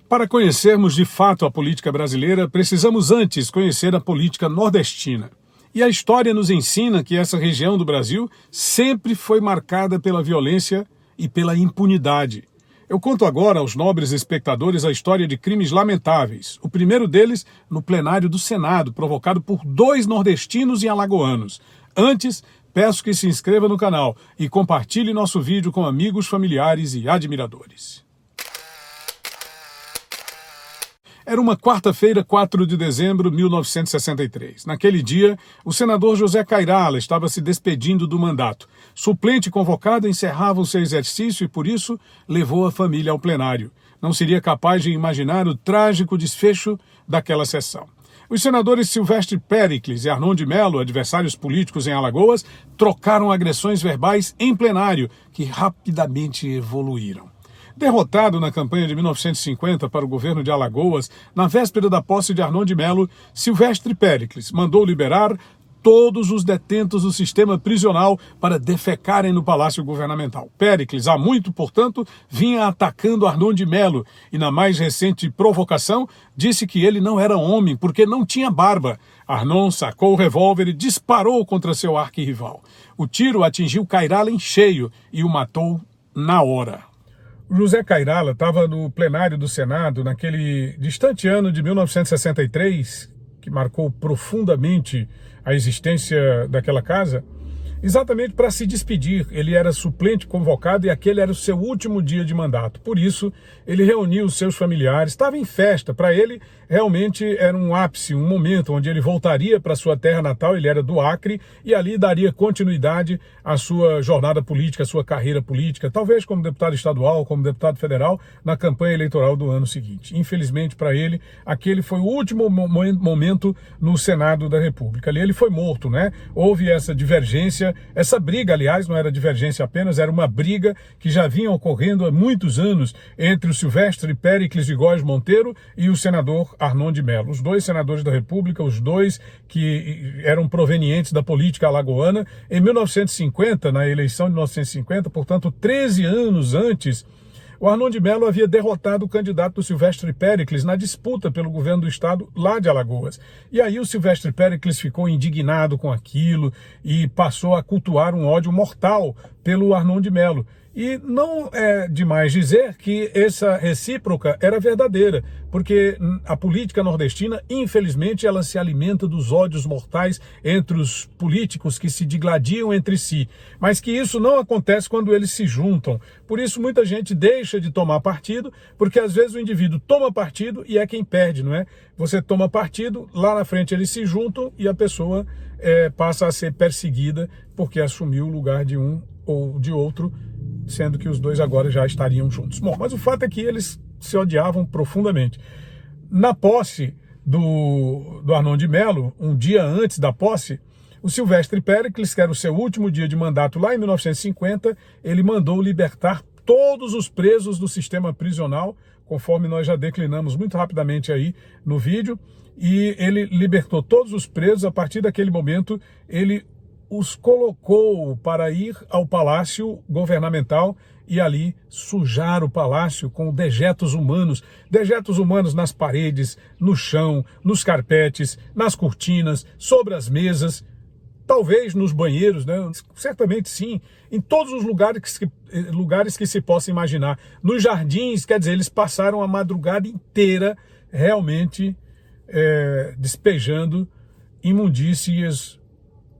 Para conhecermos de fato a política brasileira, precisamos antes conhecer a política nordestina. E a história nos ensina que essa região do Brasil sempre foi marcada pela violência e pela impunidade. Eu conto agora aos nobres espectadores a história de crimes lamentáveis. O primeiro deles no plenário do Senado, provocado por 2 nordestinos e alagoanos. Antes, peço que se inscreva no canal e compartilhe nosso vídeo com amigos, familiares e admiradores. Era uma quarta-feira, 4 de dezembro de 1963. Naquele dia, o senador José Cairala estava se despedindo do mandato. Suplente convocado encerrava o seu exercício e, por isso, levou a família ao plenário. Não seria capaz de imaginar o trágico desfecho daquela sessão. Os senadores Silvestre Péricles e Arnon de Melo, adversários políticos em Alagoas, trocaram agressões verbais em plenário, que rapidamente evoluíram. Derrotado na campanha de 1950 para o governo de Alagoas, na véspera da posse de Arnon de Melo, Silvestre Péricles mandou liberar todos os detentos do sistema prisional para defecarem no Palácio Governamental. Péricles, há muito, portanto, vinha atacando Arnon de Melo e, na mais recente provocação, disse que ele não era homem porque não tinha barba. Arnon sacou o revólver e disparou contra seu arquirrival. O tiro atingiu Cairala em cheio e o matou na hora. José Cairala estava no plenário do Senado naquele distante ano de 1963, que marcou profundamente a existência daquela casa, exatamente para se despedir. Ele era suplente convocado e aquele era o seu último dia de mandato. Por isso, ele reuniu os seus familiares, estava em festa. Para ele, realmente era um ápice, um momento onde ele voltaria para sua terra natal, ele era do Acre, e ali daria continuidade à sua jornada política, à sua carreira política, talvez como deputado estadual, como deputado federal, na campanha eleitoral do ano seguinte. Infelizmente, para ele, aquele foi o último momento no Senado da República. Ali ele foi morto, né? Houve essa divergência. Essa briga, aliás, não era divergência apenas, era uma briga que já vinha ocorrendo há muitos anos entre o Silvestre Péricles de Góes Monteiro e o senador Arnon de Melo. Os 2 senadores da República, os 2 que eram provenientes da política alagoana. Em 1950, na eleição de 1950, portanto, 13 anos antes, o Arnon de Melo havia derrotado o candidato do Silvestre Péricles na disputa pelo governo do estado lá de Alagoas. E aí o Silvestre Péricles ficou indignado com aquilo e passou a cultuar um ódio mortal pelo Arnon de Melo. E não é demais dizer que essa recíproca era verdadeira, porque a política nordestina, infelizmente, ela se alimenta dos ódios mortais entre os políticos que se digladiam entre si, mas que isso não acontece quando eles se juntam. Por isso, muita gente deixa de tomar partido, porque às vezes o indivíduo toma partido e é quem perde, não é? Você toma partido, lá na frente eles se juntam e a pessoa passa a ser perseguida porque assumiu o lugar de um ou de outro, sendo que os 2 agora já estariam juntos. Bom, mas o fato é que eles se odiavam profundamente. Na posse do Arnon de Melo, um dia antes da posse, o Silvestre Péricles, que era o seu último dia de mandato lá em 1950, ele mandou libertar todos os presos do sistema prisional, conforme nós já declinamos muito rapidamente aí no vídeo, e ele libertou todos os presos. A partir daquele momento, ele os colocou para ir ao Palácio Governamental e ali sujar o palácio com dejetos humanos nas paredes, no chão, nos carpetes, nas cortinas, sobre as mesas, talvez nos banheiros, né? Certamente sim, em todos os lugares que se possa imaginar. Nos jardins, quer dizer, eles passaram a madrugada inteira realmente despejando imundícias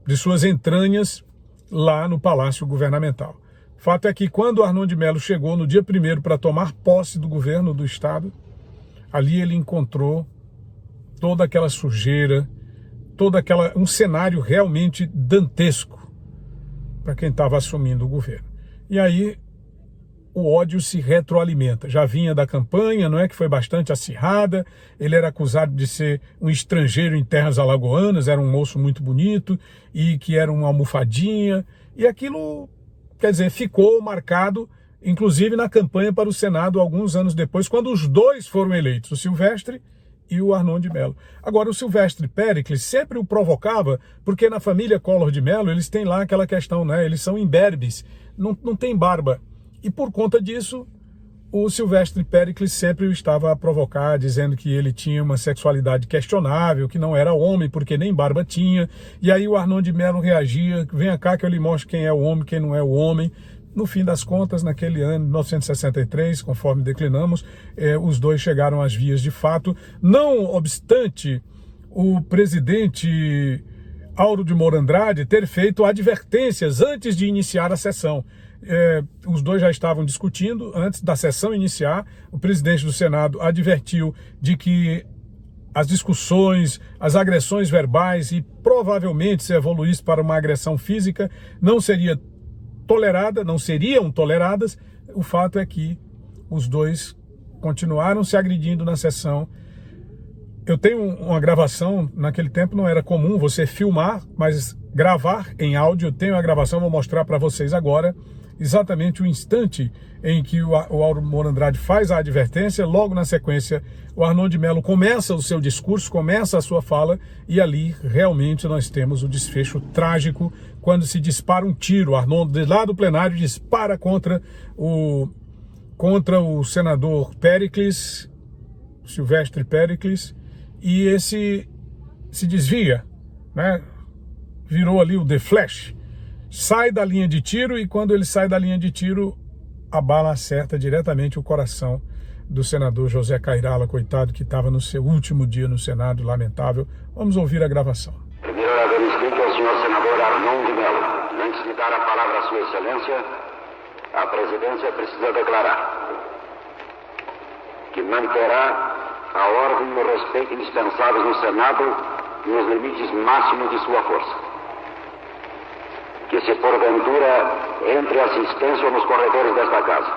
de suas entranhas lá no Palácio Governamental. O fato é que quando Arnon de Melo chegou no dia 1º para tomar posse do governo do estado, ali ele encontrou toda aquela sujeira, um cenário realmente dantesco para quem estava assumindo o governo. E aí o ódio se retroalimenta. Já vinha da campanha, não é, que foi bastante acirrada. Ele era acusado de ser um estrangeiro em terras alagoanas, era um moço muito bonito e que era uma almofadinha. E aquilo, quer dizer, ficou marcado, inclusive na campanha para o Senado alguns anos depois, quando os 2 foram eleitos, o Silvestre e o Arnon de Melo. Agora, o Silvestre Péricles sempre o provocava, porque na família Collor de Melo eles têm lá aquela questão, né? Eles são imberbes, não tem barba. E por conta disso, o Silvestre Péricles sempre o estava a provocar, dizendo que ele tinha uma sexualidade questionável, que não era homem, porque nem barba tinha. E aí o Arnon de Melo reagia: venha cá que eu lhe mostro quem é o homem, quem não é o homem. No fim das contas, naquele ano, 1963, conforme declinamos, os dois chegaram às vias de fato. Não obstante o presidente Auro de Moura Andrade ter feito advertências antes de iniciar a sessão. Os dois já estavam discutindo antes da sessão iniciar. O presidente do Senado advertiu de que as discussões, as agressões verbais e provavelmente se evoluísse para uma agressão física não seriam toleradas. O fato é que os dois continuaram se agredindo na sessão. Eu tenho uma gravação, naquele tempo não era comum você filmar, mas gravar em áudio. Eu tenho a gravação, vou mostrar para vocês agora exatamente o instante em que o Auro Moura Andrade faz a advertência. Logo na sequência, o Arnon de Melo começa o seu discurso, começa a sua fala, e ali realmente nós temos o desfecho trágico, quando se dispara um tiro. O Arnon, de lá do plenário, dispara contra o senador Péricles, Silvestre Péricles, e esse se desvia, né? Virou ali o The Flash, sai da linha de tiro, e quando ele sai da linha de tiro, a bala acerta diretamente o coração do senador José Cairala, coitado, que estava no seu último dia no Senado, lamentável. Vamos ouvir a gravação. Primeiro, haver escrito ao senhor senador Arnon de Melo: antes de dar a palavra à sua excelência, a presidência precisa declarar que manterá a ordem e o respeito indispensáveis no Senado nos limites máximos de sua força. Que se porventura entre assistência ou nos corredores desta casa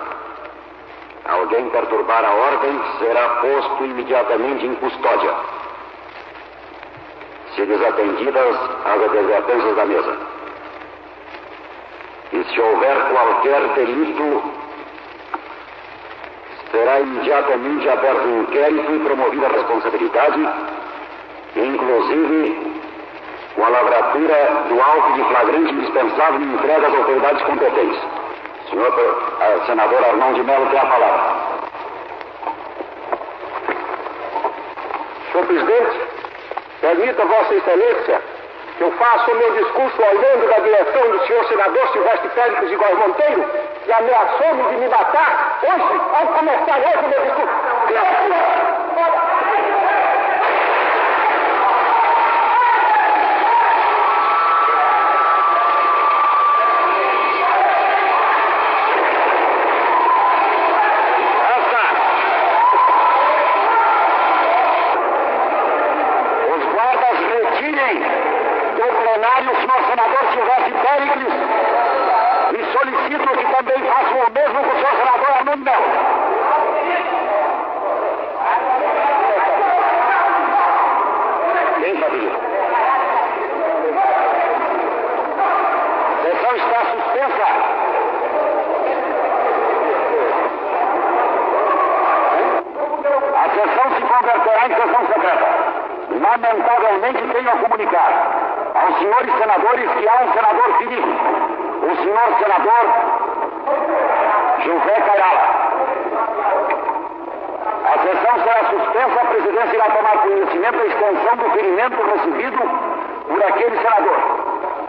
alguém perturbar a ordem, será posto imediatamente em custódia, se desatendidas as advertências da mesa. E se houver qualquer delito, será imediatamente aberto um inquérito e promovida a responsabilidade, inclusive com a lavratura do auto de flagrante indispensável e entregue às autoridades competentes. Senhor senador Arnon de Melo tem a palavra. Senhor presidente, permita Vossa Excelência que eu faça o meu discurso olhando da direção do senhor senador Silvestre Péricles de Góes Monteiro, que ameaçou-me de me matar hoje, ao começar hoje o meu discurso. Lamentavelmente tenho a comunicar aos senhores senadores que há um senador ferido, o senhor senador José Cairala. A sessão será suspensa, a presidência irá tomar conhecimento da extensão do ferimento recebido por aquele senador.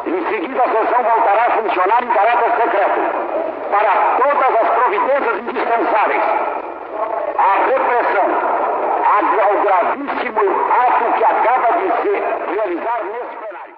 Em seguida, a sessão voltará a funcionar em caráter secreto para todas as providências indispensáveis à repressão ao gravíssimo ato que acaba de ser realizado nesse plenário.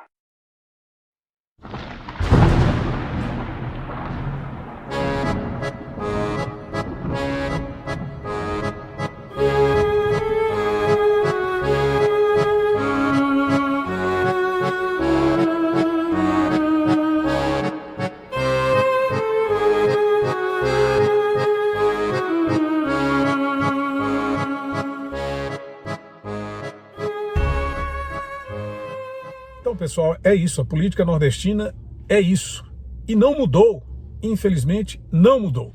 Pessoal, é isso, a política nordestina é isso, e não mudou, infelizmente não mudou.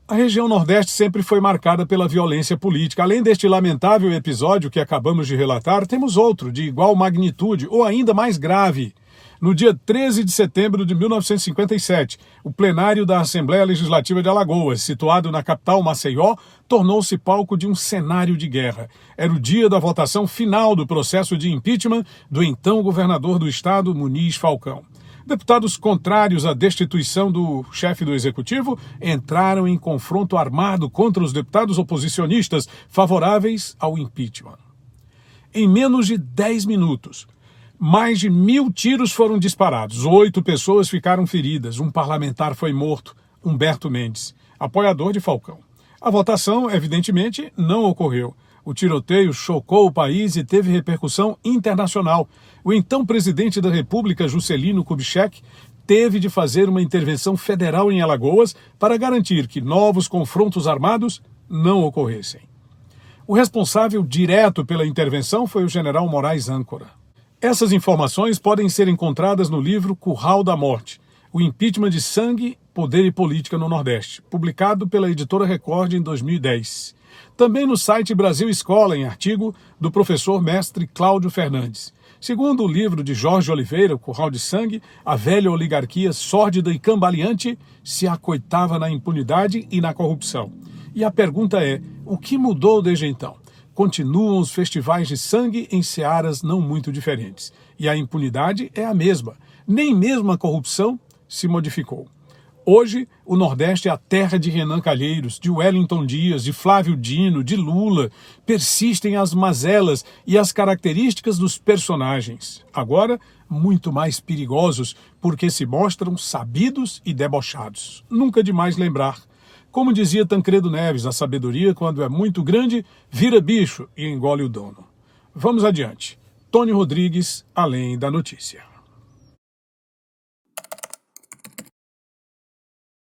A região Nordeste sempre foi marcada pela violência política. Além deste lamentável episódio que acabamos de relatar, temos outro de igual magnitude ou ainda mais grave. No dia 13 de setembro de 1957, o plenário da Assembleia Legislativa de Alagoas, situado na capital Maceió, tornou-se palco de um cenário de guerra. Era o dia da votação final do processo de impeachment do então governador do estado, Muniz Falcão. Deputados contrários à destituição do chefe do executivo entraram em confronto armado contra os deputados oposicionistas favoráveis ao impeachment. Em menos de 10 minutos, mais de 1.000 tiros foram disparados, 8 pessoas ficaram feridas, um parlamentar foi morto, Humberto Mendes, apoiador de Falcão. A votação, evidentemente, não ocorreu. O tiroteio chocou o país e teve repercussão internacional. O então presidente da República, Juscelino Kubitschek, teve de fazer uma intervenção federal em Alagoas para garantir que novos confrontos armados não ocorressem. O responsável direto pela intervenção foi o general Moraes Âncora. Essas informações podem ser encontradas no livro Curral da Morte, o impeachment de sangue, poder e política no Nordeste, publicado pela editora Record em 2010. Também no site Brasil Escola, em artigo do professor mestre Cláudio Fernandes. Segundo o livro de Jorge Oliveira, O Curral de Sangue, a velha oligarquia sórdida e cambaleante se acoitava na impunidade e na corrupção. E a pergunta é, o que mudou desde então? Continuam os festivais de sangue em searas não muito diferentes. E a impunidade é a mesma. Nem mesmo a corrupção se modificou. Hoje, o Nordeste é a terra de Renan Calheiros, de Wellington Dias, de Flávio Dino, de Lula. Persistem as mazelas e as características dos personagens. Agora, muito mais perigosos, porque se mostram sabidos e debochados. Nunca demais lembrar. Como dizia Tancredo Neves, a sabedoria, quando é muito grande, vira bicho e engole o dono. Vamos adiante. Tony Rodrigues, Além da Notícia.